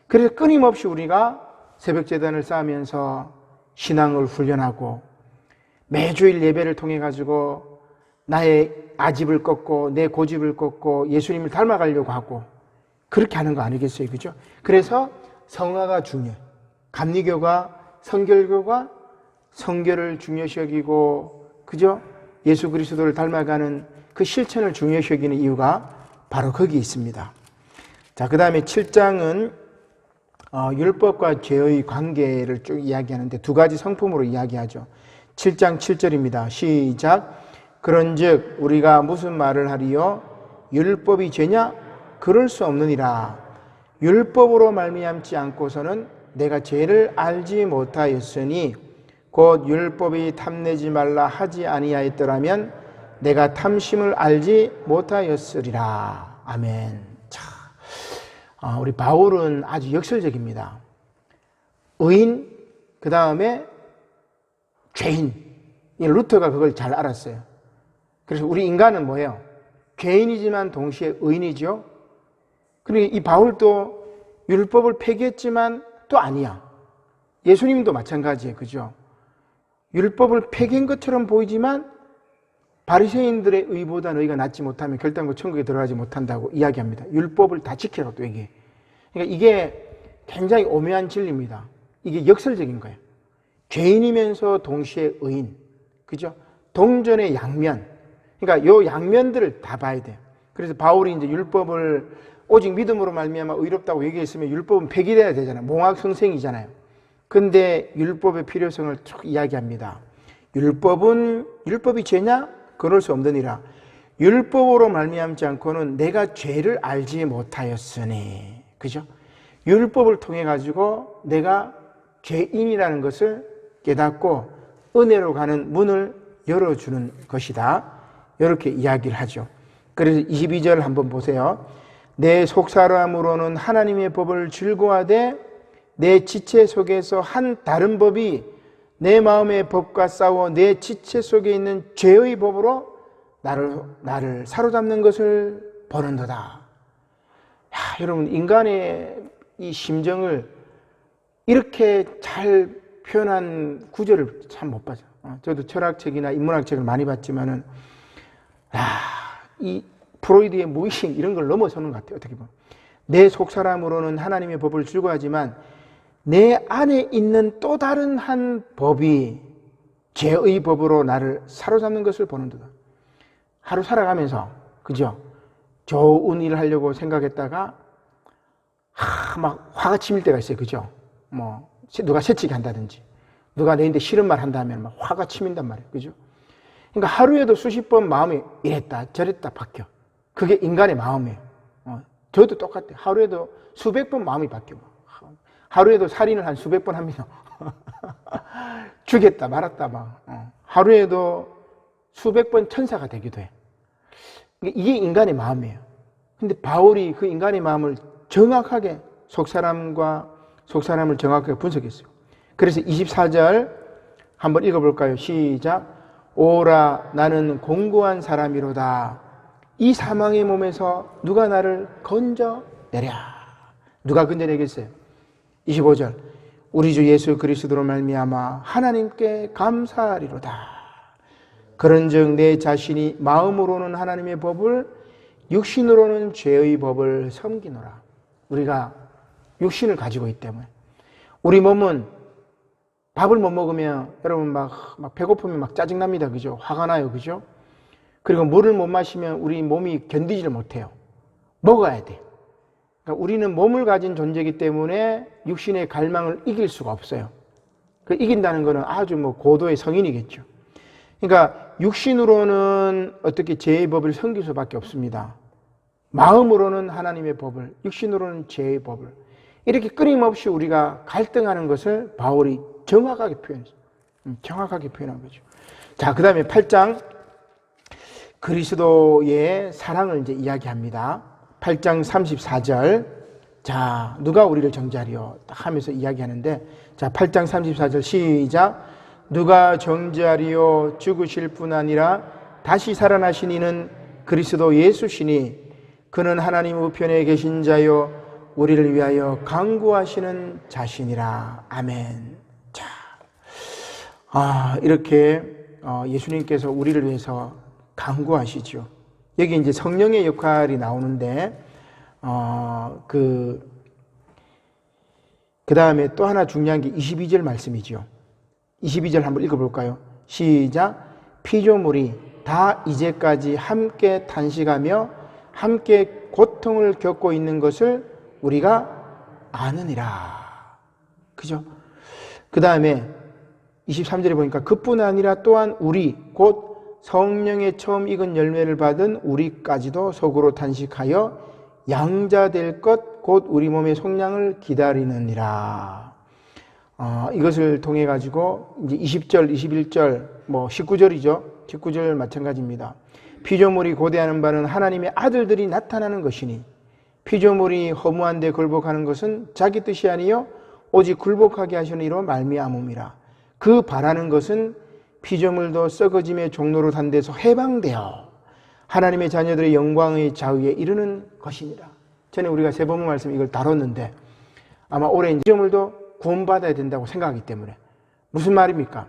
S1: 그래서 끊임없이 우리가 새벽 제단을 쌓으면서 신앙을 훈련하고 매주일 예배를 통해 가지고 나의 아집을 꺾고 내 고집을 꺾고 예수님을 닮아가려고 하고 그렇게 하는 거 아니겠어요? 그죠? 그래서 성화가 중요해요. 감리교가 성결교가 성결을 중요시 여기고, 그죠? 예수 그리스도를 닮아가는 그 실천을 중요시 여기는 이유가 바로 거기 있습니다. 자, 그 다음에 7장은 율법과 죄의 관계를 쭉 이야기하는데 두 가지 성품으로 이야기하죠. 7장 7절입니다. 시작. 그런즉 우리가 무슨 말을 하리요? 율법이 죄냐? 그럴 수 없느니라. 율법으로 말미암지 않고서는 내가 죄를 알지 못하였으니 곧 율법이 탐내지 말라 하지 아니하였더라면 내가 탐심을 알지 못하였으리라. 아멘. 자, 우리 바울은 아주 역설적입니다. 의인, 그 다음에 죄인. 이 루터가 그걸 잘 알았어요. 그래서 우리 인간은 뭐예요? 죄인이지만 동시에 의인이죠. 그리고 이 바울도 율법을 폐기했지만 또 아니야. 예수님도 마찬가지예요. 그죠? 율법을 폐기한 것처럼 보이지만 바리새인들의 의보다 너희가 낫지 못하면 결단코 천국에 들어가지 못한다고 이야기합니다. 율법을 다 지키라고 또 얘기해. 그러니까 이게 굉장히 오묘한 진리입니다. 이게 역설적인 거예요. 죄인이면서 동시에 의인. 그죠? 동전의 양면. 그러니까 요 양면들을 다 봐야 돼요. 그래서 바울이 이제 율법을 오직 믿음으로 말미암아 의롭다고 얘기했으면 율법은 폐기돼야 되잖아요. 몽학성생이잖아요. 근데 율법의 필요성을 쭉 이야기합니다. 율법이 죄냐? 그럴 수 없느니라. 율법으로 말미암지 않고는 내가 죄를 알지 못하였으니. 그죠? 율법을 통해 가지고 내가 죄인이라는 것을 깨닫고 은혜로 가는 문을 열어주는 것이다. 이렇게 이야기를 하죠. 그래서 22절 한번 보세요. 내 속사람으로는 하나님의 법을 즐거워하되 내 지체 속에서 한 다른 법이 내 마음의 법과 싸워 내 지체 속에 있는 죄의 법으로 나를 사로잡는 것을 보는도다. 야, 여러분, 인간의 이 심정을 이렇게 잘 표현한 구절을 참 못 봐요. 저도 철학책이나 인문학책을 많이 봤지만은, 이 프로이드의 무의식 이런 걸 넘어서는 것 같아요. 어떻게 보면. 내 속사람으로는 하나님의 법을 즐거워하지만 내 안에 있는 또 다른 한 법이 죄의 법으로 나를 사로잡는 것을 보는도다. 하루 살아가면서, 그죠? 좋은 일을 하려고 생각했다가 막 화가 치밀 때가 있어요. 그죠? 뭐 누가 새치기 한다든지 누가 내한테 싫은 말 한다면 막 화가 치민단 말이에요. 그죠? 그러니까 하루에도 수십 번 마음이 이랬다 저랬다 바뀌어. 그게 인간의 마음이에요. 저도 똑같아요. 하루에도 수백 번 마음이 바뀌어. 하루에도 살인을 한 수백 번 합니다. 죽였다 말았다 막. 하루에도 수백 번 천사가 되기도 해. 이게 인간의 마음이에요. 근데 바울이 그 인간의 마음을 정확하게 속사람을 정확하게 분석했어요. 그래서 24절 한번 읽어볼까요? 시작. 오라 나는 공고한 사람이로다. 이 사망의 몸에서 누가 나를 건져내랴. 누가 건져내겠어요? 25절 우리 주 예수 그리스도로 말미암아 하나님께 감사하리로다. 그런즉 내 자신이 마음으로는 하나님의 법을 육신으로는 죄의 법을 섬기노라. 우리가 육신을 가지고 있기 때문에 우리 몸은 밥을 못 먹으면 여러분 막 배고프면 막 짜증납니다. 그죠? 화가 나요. 그죠? 그리고 물을 못 마시면 우리 몸이 견디지를 못해요. 먹어야 돼. 그러니까 우리는 몸을 가진 존재이기 때문에 육신의 갈망을 이길 수가 없어요. 그 이긴다는 것은 아주 고도의 성인이겠죠. 그러니까 육신으로는 어떻게 죄의 법을 섬길 수밖에 없습니다. 마음으로는 하나님의 법을, 육신으로는 죄의 법을. 이렇게 끊임없이 우리가 갈등하는 것을 바울이 정확하게 표현했어요. 정확하게 표현한 거죠. 자, 그 다음에 8장 그리스도의 사랑을 이제 이야기합니다. 8장 34절. 자, 누가 우리를 정죄하리요? 딱 하면서 이야기하는데, 자, 8장 34절 시작. 누가 정죄하리요? 죽으실 뿐 아니라 다시 살아나신 이는 그리스도 예수시니 그는 하나님 우편에 계신 자요 우리를 위하여 간구하시는 자신이라. 아멘. 자, 이렇게 예수님께서 우리를 위해서 간구하시죠. 여기 이제 성령의 역할이 나오는데 그 다음에 또 하나 중요한 게 22절 말씀이죠. 22절 한번 읽어볼까요? 시작. 피조물이 다 이제까지 함께 탄식하며 함께 고통을 겪고 있는 것을 우리가 아느니라. 그죠? 그 다음에 23절에 보니까 그뿐 아니라 또한 우리 곧 성령의 처음 익은 열매를 받은 우리까지도 속으로 탄식하여 양자 될 것 곧 우리 몸의 속량을 기다리느니라. 이것을 통해 가지고 이제 20절, 21절, 19절이죠. 19절 마찬가지입니다. 피조물이 고대하는 바는 하나님의 아들들이 나타나는 것이니 피조물이 허무한 데 굴복하는 것은 자기 뜻이 아니요 오직 굴복하게 하시는 이로 말미암음이라. 그 바라는 것은 피조물도 썩어짐의 종로로 단 데서 해방되어 하나님의 자녀들의 영광의 자유에 이르는 것이니라. 전에 우리가 세번문 말씀 이걸 다뤘는데 아마 올해 피조물도 구원받아야 된다고 생각하기 때문에. 무슨 말입니까?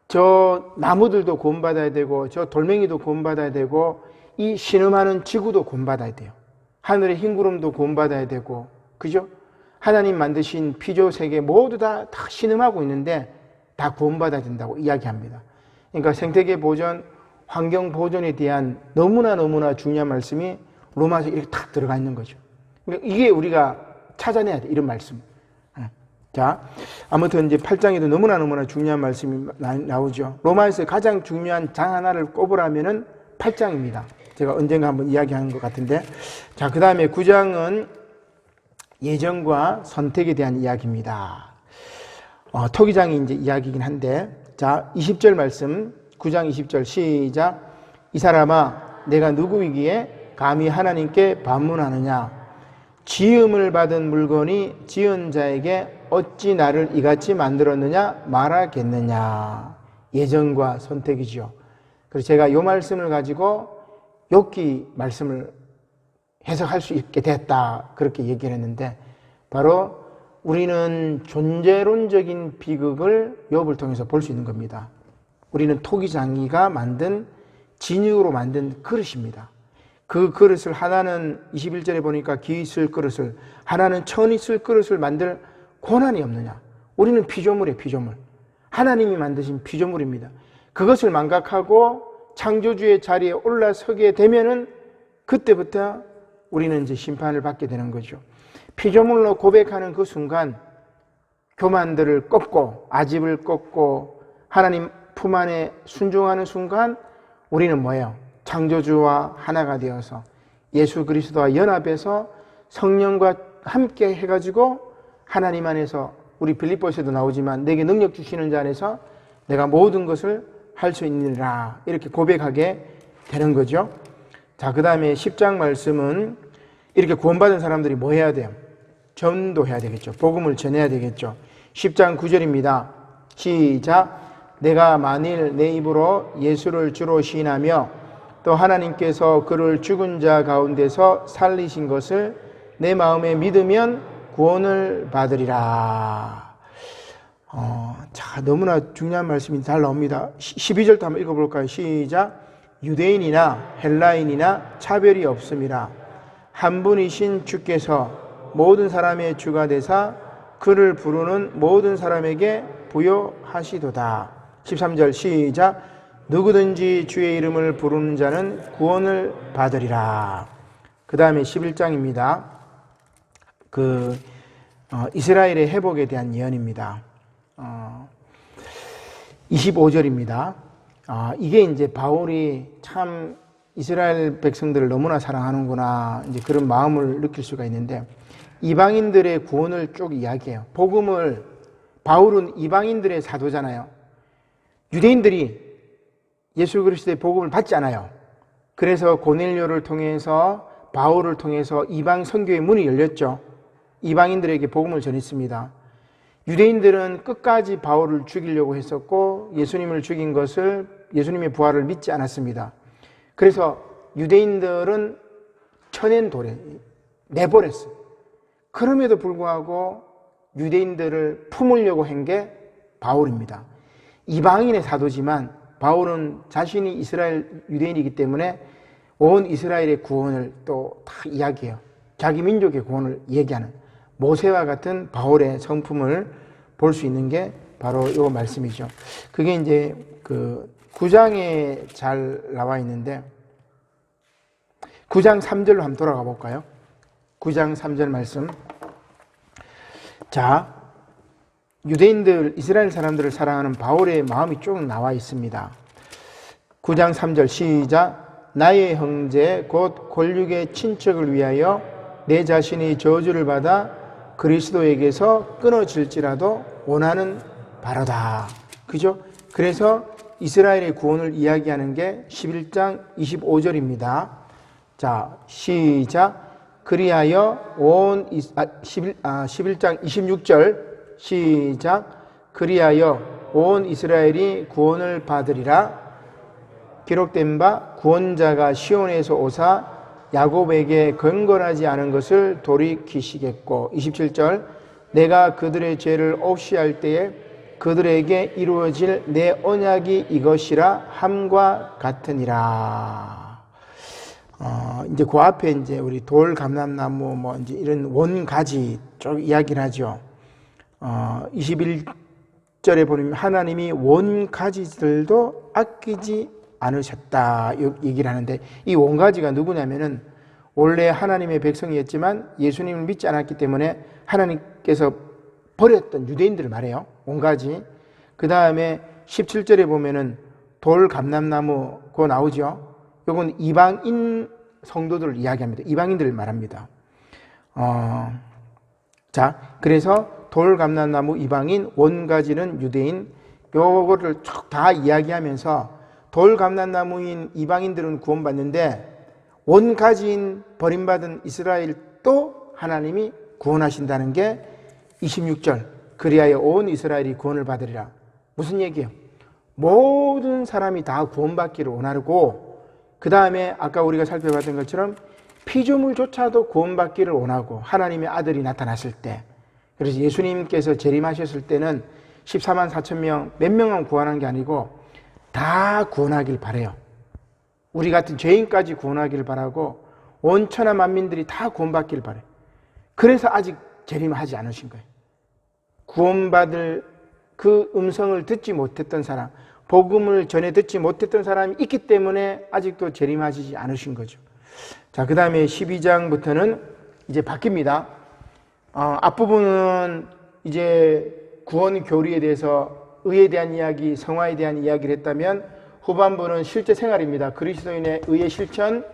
S1: 저 나무들도 구원받아야 되고 저 돌멩이도 구원받아야 되고 이 신음하는 지구도 구원받아야 돼요. 하늘의 흰 구름도 구원받아야 되고, 그죠? 하나님 만드신 피조 세계 모두 다 신음하고 있는데 다 구원받아야 된다고 이야기합니다. 그러니까 생태계 보존, 환경 보존에 대한 너무나 중요한 말씀이 로마서에 이렇게 탁 들어가 있는 거죠. 그러니까 이게 우리가 찾아내야 돼, 이런 말씀. 자, 아무튼 이제 8장에도 너무나 중요한 말씀이 나오죠. 로마에서 가장 중요한 장 하나를 꼽으라면은 8장입니다. 제가 언젠가 한번 이야기한 것 같은데. 자, 그 다음에 9장은 예정과 선택에 대한 이야기입니다. 토기장이 이제 이야기이긴 한데, 자, 20절 말씀, 9장 20절 시작. 이 사람아, 내가 누구이기에 감히 하나님께 반문하느냐? 지음을 받은 물건이 지은 자에게 어찌 나를 이같이 만들었느냐 말하겠느냐. 예정과 선택이죠. 그래서 제가 이 말씀을 가지고 욥기 말씀을 해석할 수 있게 됐다, 그렇게 얘기를 했는데, 바로 우리는 존재론적인 비극을 욥을 통해서 볼 수 있는 겁니다. 우리는 토기장이가 만든, 진흙으로 만든 그릇입니다. 그 그릇을 하나는 21절에 보니까 기 있을 그릇을, 하나는 천 있을 그릇을 만들 고난이 없느냐. 우리는 피조물이에요, 피조물. 하나님이 만드신 피조물입니다. 그것을 망각하고 창조주의 자리에 올라서게 되면은 그때부터 우리는 이제 심판을 받게 되는 거죠. 피조물로 고백하는 그 순간 교만들을 꺾고 아집을 꺾고 하나님 품 안에 순종하는 순간 우리는 뭐예요? 창조주와 하나가 되어서 예수 그리스도와 연합해서 성령과 함께 해가지고 하나님 안에서, 우리 빌립보서에도 나오지만 내게 능력 주시는 자 안에서 내가 모든 것을 할 수 있느니라, 이렇게 고백하게 되는 거죠. 자, 그 다음에 10장 말씀은 이렇게 구원받은 사람들이 뭐 해야 돼요? 전도해야 되겠죠. 복음을 전해야 되겠죠. 10장 9절입니다. 시작. 내가 만일 내 입으로 예수를 주로 시인하며 또 하나님께서 그를 죽은 자 가운데서 살리신 것을 내 마음에 믿으면 구원을 받으리라. 자, 너무나 중요한 말씀이 잘 나옵니다. 12절도 한번 읽어볼까요? 시작. 유대인이나 헬라인이나 차별이 없음이라. 한 분이신 주께서 모든 사람의 주가 되사 그를 부르는 모든 사람에게 부여하시도다. 13절 시작. 누구든지 주의 이름을 부르는 자는 구원을 받으리라. 그 다음에 11장입니다. 이스라엘의 회복에 대한 예언입니다. 25절입니다. 이게 이제 바울이 참 이스라엘 백성들을 너무나 사랑하는구나, 이제 그런 마음을 느낄 수가 있는데, 이방인들의 구원을 쭉 이야기해요. 복음을, 바울은 이방인들의 사도잖아요. 유대인들이 예수 그리스도의 복음을 받지 않아요. 그래서 고넬료를 통해서, 바울을 통해서 이방 선교의 문이 열렸죠. 이방인들에게 복음을 전했습니다. 유대인들은 끝까지 바울을 죽이려고 했었고 예수님을 죽인 것을, 예수님의 부활을 믿지 않았습니다. 그래서 유대인들은 쳐낸 돌에 내버렸어요. 그럼에도 불구하고 유대인들을 품으려고 한 게 바울입니다. 이방인의 사도지만 바울은 자신이 이스라엘 유대인이기 때문에 온 이스라엘의 구원을 또 다 이야기해요. 자기 민족의 구원을 얘기하는 모세와 같은 바울의 성품을 볼 수 있는 게 바로 이 말씀이죠. 그게 이제 9장에 잘 나와 있는데 9장 3절로 한번 돌아가 볼까요? 9장 3절 말씀. 자, 유대인들, 이스라엘 사람들을 사랑하는 바울의 마음이 쭉 나와 있습니다. 9장 3절 시작. 나의 형제 곧 권력의 친척을 위하여 내 자신이 저주를 받아 그리스도에게서 끊어질지라도 원하는 바로다. 그죠? 그래서 이스라엘의 구원을 이야기하는 게 11장 25절입니다. 자, 시작. 그리하여 11장 26절 시작. 그리하여 온 이스라엘이 구원을 받으리라. 기록된 바 구원자가 시온에서 오사 야곱에게 경건하지 않은 것을 돌이키시겠고. 27절. 내가 그들의 죄를 없이 할 때에 그들에게 이루어질 내 언약이 이것이라 함과 같으니라. 이제 그 앞에 이제 우리 돌, 감람나무 뭐 이제 이런 원가지 쭉 이야기를 하죠. 21절에 보면 하나님이 원가지들도 아끼지 않으셨다 얘기를 하는데, 이 원가지가 누구냐면은 원래 하나님의 백성이었지만 예수님을 믿지 않았기 때문에 하나님께서 버렸던 유대인들을 말해요. 원가지. 그 다음에 17절에 보면은 돌, 감람나무 그거 나오죠. 이건 이방인 성도들을 이야기합니다. 이방인들을 말합니다. 자, 그래서 돌, 감람나무, 이방인, 원가지는 유대인, 요거를 쭉 다 이야기하면서 돌, 감람나무인 이방인들은 구원받는데 원가지인 버림받은 이스라엘도 하나님이 구원하신다는 게 26절. 그리하여 온 이스라엘이 구원을 받으리라. 무슨 얘기예요? 모든 사람이 다 구원받기를 원하고, 그 다음에 아까 우리가 살펴봤던 것처럼 피조물조차도 구원받기를 원하고, 하나님의 아들이 나타났을 때, 그래서 예수님께서 재림하셨을 때는 14만 4천 명, 몇 명만 구원한 게 아니고 다 구원하길 바라요. 우리 같은 죄인까지 구원하기를 바라고 온 천하 만민들이 다 구원받기를 바라요. 그래서 아직 재림하지 않으신 거예요. 구원받을 그 음성을 듣지 못했던 사람, 복음을 전해 듣지 못했던 사람이 있기 때문에 아직도 재림하시지 않으신 거죠. 자, 그 다음에 12장부터는 이제 바뀝니다. 앞부분은 이제 구원 교리에 대해서 의에 대한 이야기, 성화에 대한 이야기를 했다면, 후반부는 실제 생활입니다. 그리스도인의 의의 실천.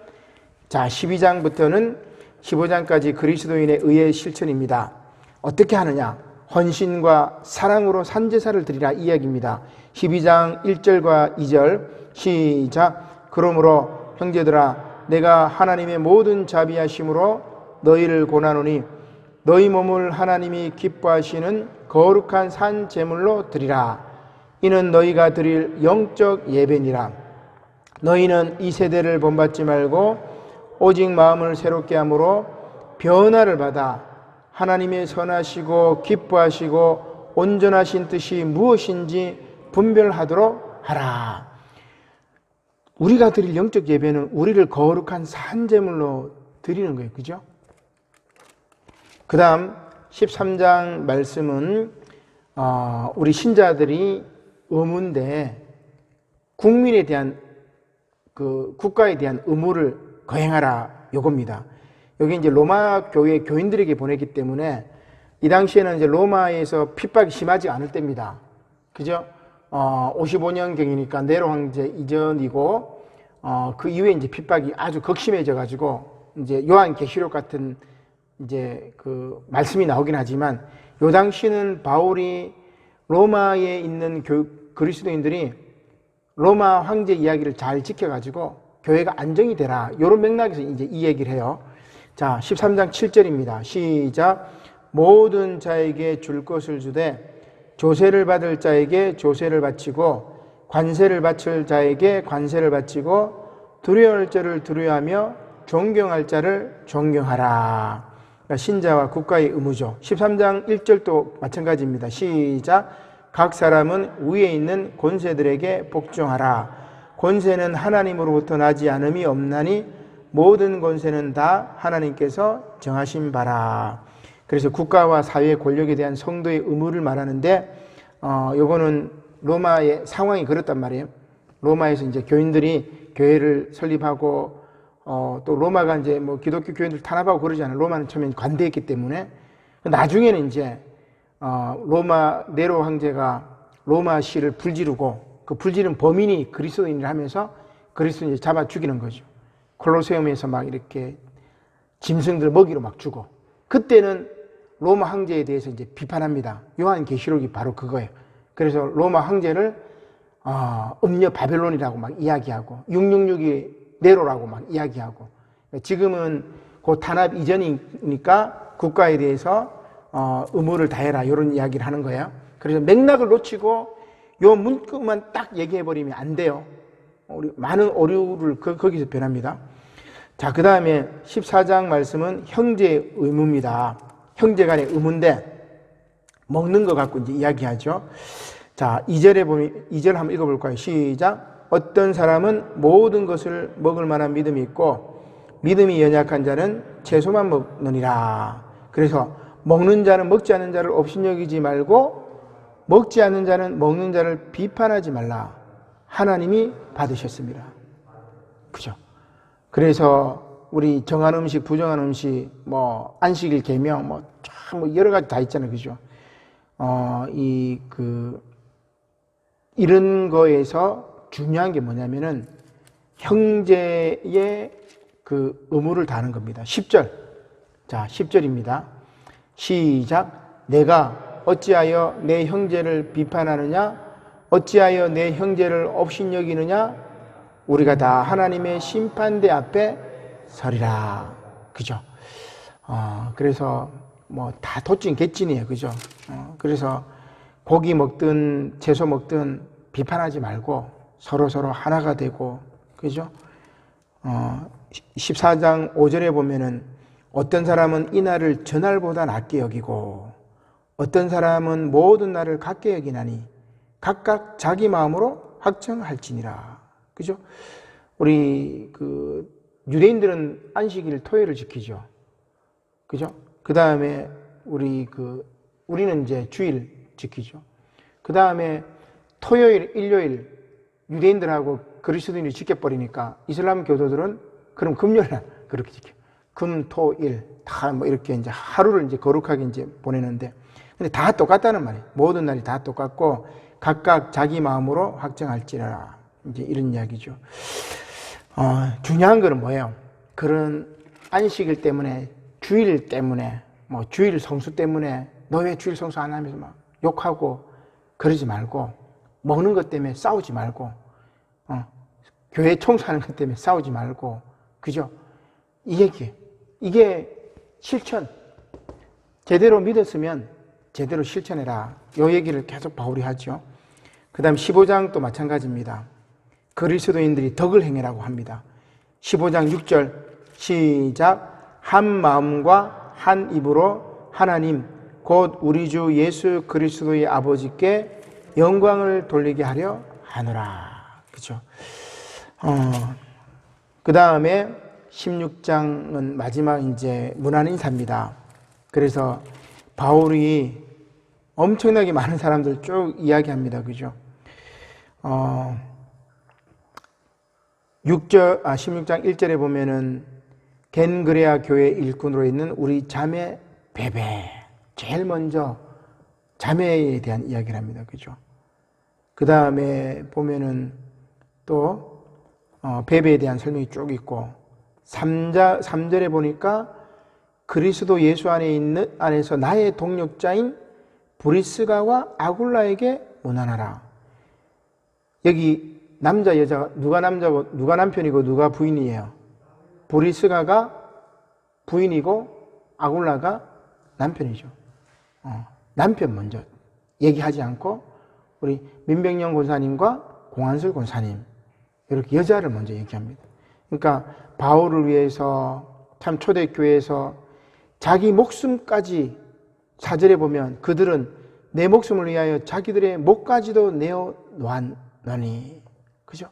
S1: 자, 12장부터는 15장까지 그리스도인의 의의 실천입니다. 어떻게 하느냐? 헌신과 사랑으로 산제사를 드리라, 이 이야기입니다. 12장 1절과 2절 시작. 그러므로 형제들아, 내가 하나님의 모든 자비하심으로 너희를 고나노니 너희 몸을 하나님이 기뻐하시는 거룩한 산 제물로 드리라. 이는 너희가 드릴 영적 예배니라. 너희는 이 세대를 본받지 말고 오직 마음을 새롭게 함으로 변화를 받아 하나님의 선하시고 기뻐하시고 온전하신 뜻이 무엇인지 분별하도록 하라. 우리가 드릴 영적 예배는 우리를 거룩한 산 제물로 드리는 거예요. 그죠? 그 다음 13장 말씀은 우리 신자들이 의무인데 국민에 대한 그 국가에 대한 의무를 거행하라, 요겁니다. 여기 이제 로마 교회 교인들에게 보내기 때문에 이 당시에는 이제 로마에서 핍박이 심하지 않을 때입니다. 그죠? 55년경이니까 네로 황제 이전이고, 그 이후에 이제 핍박이 아주 극심해져 가지고 이제 요한계시록 같은 이제 그 말씀이 나오긴 하지만, 요 당시는 바울이 로마에 있는 그리스도인들이 로마 황제 이야기를 잘 지켜가지고 교회가 안정이 되라, 이런 맥락에서 이제 이 얘기를 해요. 자, 13장 7절입니다. 시작. 모든 자에게 줄 것을 주되 조세를 받을 자에게 조세를 바치고 관세를 바칠 자에게 관세를 바치고 두려워할 자를 두려워하며 존경할 자를 존경하라. 그러니까 신자와 국가의 의무죠. 13장 1절도 마찬가지입니다. 시작. 각 사람은 위에 있는 권세들에게 복종하라. 권세는 하나님으로부터 나지 않음이 없나니 모든 권세는 다 하나님께서 정하신 바라. 그래서 국가와 사회의 권력에 대한 성도의 의무를 말하는데, 요거는 로마의 상황이 그렇단 말이에요. 로마에서 이제 교인들이 교회를 설립하고, 또 로마가 이제 뭐 기독교 교인들 탄압하고 그러잖아요. 로마는 처음에 관대했기 때문에. 나중에는 이제 로마 네로 황제가 로마시를 불지르고, 그 불지른 범인이 그리스도인을 하면서 그리스도인을 잡아 죽이는 거죠. 콜로세움에서 막 이렇게 짐승들 먹이로 막 주고, 그때는 로마 황제에 대해서 이제 비판합니다. 요한계시록이 바로 그거예요. 그래서 로마 황제를 음녀 바벨론이라고 막 이야기하고, 666이 네로라고 막 이야기하고, 지금은 그 탄압 이전이니까 국가에 대해서 의무를 다해라 이런 이야기를 하는 거예요. 그래서 맥락을 놓치고 요 문구만 딱 얘기해 버리면 안 돼요. 우리 많은 오류를 거기서 변합니다. 자, 그 다음에 14장 말씀은 형제의 의무입니다. 형제 간의 의무인데 먹는 거 갖고 이제 이야기하죠. 자, 2절에 보면 2절 한번 읽어볼까요? 시작. 어떤 사람은 모든 것을 먹을 만한 믿음이 있고 믿음이 연약한 자는 채소만 먹느니라. 그래서 먹는 자는 먹지 않는 자를 업신여기지 말고 먹지 않는 자는 먹는 자를 비판하지 말라. 하나님이 받으셨습니다. 그죠? 그래서 우리 정한 음식, 부정한 음식, 뭐 안식일 계명, 뭐 여러 가지 다 있잖아요, 그죠? 이런 거에서 중요한 게 뭐냐면은 형제의 그 의무를 다하는 겁니다. 10절. 자, 10절입니다. 시작. 내가 어찌하여 내 형제를 비판하느냐? 어찌하여 내 형제를 업신여기느냐? 우리가 다 하나님의 심판대 앞에 서리라. 그죠? 그래서 뭐 다 도찐 개찐이에요. 그죠? 그래서 고기 먹든 채소 먹든 비판하지 말고 서로 하나가 되고, 그죠? 14장 5절에 보면은 어떤 사람은 이 날을 전날보다 낮게 여기고 어떤 사람은 모든 날을 같게 여기나니 각각 자기 마음으로 확정할지니라. 그죠? 우리 유대인들은 안식일 토요일을 지키죠. 그죠? 그 다음에 우리는 이제 주일 지키죠. 그 다음에 토요일, 일요일 유대인들하고 그리스도인이 지켜버리니까 이슬람 교도들은 그럼 금요일날 그렇게 지켜. 금, 토, 일 다 뭐 이렇게 이제 하루를 이제 거룩하게 이제 보내는데, 근데 다 똑같다는 말이에요. 모든 날이 다 똑같고 각각 자기 마음으로 확정할지라. 이제 이런 이야기죠. 중요한 거는 뭐예요? 그런 안식일 때문에, 주일 때문에, 뭐 주일 성수 때문에 너 왜 주일 성수 안 하면서 막 욕하고 그러지 말고, 먹는 것 때문에 싸우지 말고, 교회 청소하는 것 때문에 싸우지 말고, 그죠? 이 얘기. 이게 실천. 제대로 믿었으면 제대로 실천해라. 이 얘기를 계속 바울이 하죠. 그 다음 15장도 마찬가지입니다. 그리스도인들이 덕을 행해라고 합니다. 15장 6절 시작. 한 마음과 한 입으로 하나님 곧 우리 주 예수 그리스도의 아버지께 영광을 돌리게 하려 하노라. 그죠? 그 다음에 16장은 마지막 이제 문안 인사입니다. 그래서 바울이 엄청나게 많은 사람들 쭉 이야기합니다. 그죠? 16장 1절에 보면은 겐그레아 교회 일꾼으로 있는 우리 자매 베베. 제일 먼저 자매에 대한 이야기를 합니다. 그죠? 그 다음에 보면은 또 베베에 대한 설명이 쭉 있고 3절에 보니까 그리스도 예수 안에서 나의 동력자인 브리스가와 아굴라에게 문안하라. 여기 남자 여자가 누가 남자고 누가 남편이고 누가 부인이에요? 브리스가가 부인이고 아굴라가 남편이죠. 남편 먼저 얘기하지 않고 우리 민백령 권사님과 공한슬 권사님 이렇게 여자를 먼저 얘기합니다. 그러니까 바울을 위해서 참 초대교회에서 자기 목숨까지 4절에 보면 그들은 내 목숨을 위하여 자기들의 목까지도 내어 놓았노니. 그죠?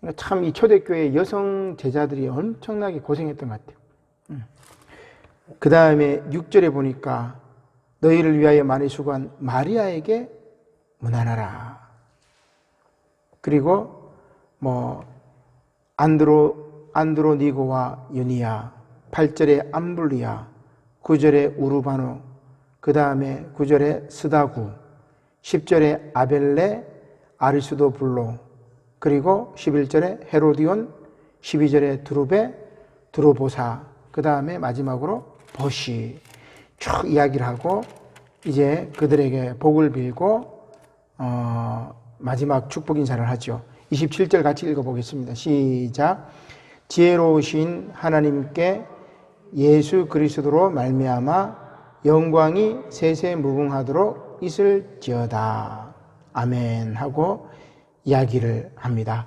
S1: 그러니까 참 이 초대교회 여성 제자들이 엄청나게 고생했던 것 같아요. 그 다음에 6절에 보니까 너희를 위하여 많이 수고한 마리아에게 문안하라. 그리고 뭐 안드로니고와 유니아, 8절에 암블리아, 9절에 우르바노, 그 다음에 9절에 스다구, 10절에 아벨레, 아리수도 블로, 그리고 11절에 헤로디온, 12절에 두루베, 두로보사, 그 다음에 마지막으로 버시 쭉 이야기를 하고 이제 그들에게 복을 빌고 마지막 축복 인사를 하죠. 27절 같이 읽어보겠습니다. 시작. 지혜로우신 하나님께 예수 그리스도로 말미암아 영광이 세세 무궁하도록 있을지어다. 아멘 하고 이야기를 합니다.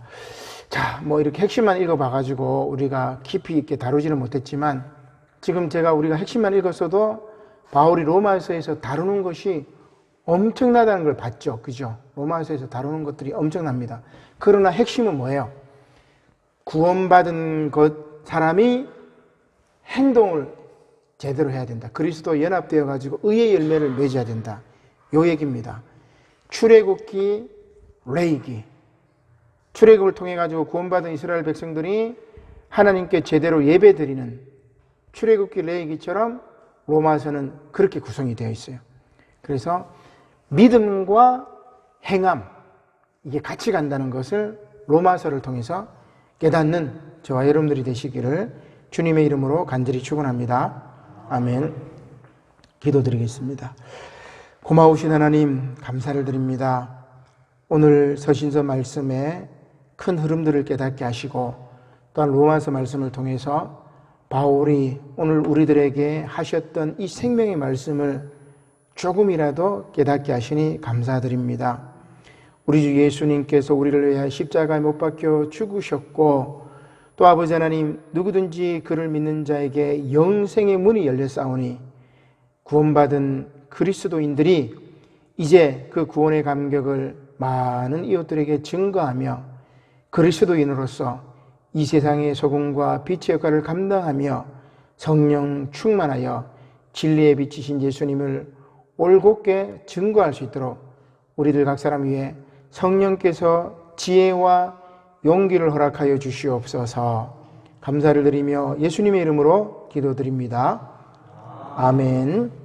S1: 자, 뭐 이렇게 핵심만 읽어봐가지고 우리가 깊이 있게 다루지는 못했지만 지금 우리가 핵심만 읽었어도 바울이 로마서에서 다루는 것이 엄청나다는 걸 봤죠. 그죠? 로마서에서 다루는 것들이 엄청납니다. 그러나 핵심은 뭐예요? 구원받은 사람이 행동을 제대로 해야 된다. 그리스도와 연합되어 가지고 의의 열매를 맺어야 된다. 요 얘기입니다. 출애굽기, 레위기. 출애굽을 통해 가지고 구원받은 이스라엘 백성들이 하나님께 제대로 예배드리는 출애굽기, 레위기처럼 로마서는 그렇게 구성이 되어 있어요. 그래서 믿음과 행함, 이게 같이 간다는 것을 로마서를 통해서 깨닫는 저와 여러분들이 되시기를 주님의 이름으로 간절히 축원합니다. 아멘. 기도드리겠습니다. 고마우신 하나님, 감사를 드립니다. 오늘 서신서 말씀에 큰 흐름들을 깨닫게 하시고 또한 로마서 말씀을 통해서 바울이 오늘 우리들에게 하셨던 이 생명의 말씀을 조금이라도 깨닫게 하시니 감사드립니다. 우리 주 예수님께서 우리를 위하여 십자가에 못 박혀 죽으셨고 또 아버지 하나님, 누구든지 그를 믿는 자에게 영생의 문이 열렸사오니 구원받은 그리스도인들이 이제 그 구원의 감격을 많은 이웃들에게 증거하며 그리스도인으로서 이 세상의 소금과 빛의 역할을 감당하며 성령 충만하여 진리에 비치신 예수님을 올곧게 증거할 수 있도록 우리들 각 사람 위에 성령께서 지혜와 용기를 허락하여 주시옵소서. 감사를 드리며 예수님의 이름으로 기도드립니다. 아멘.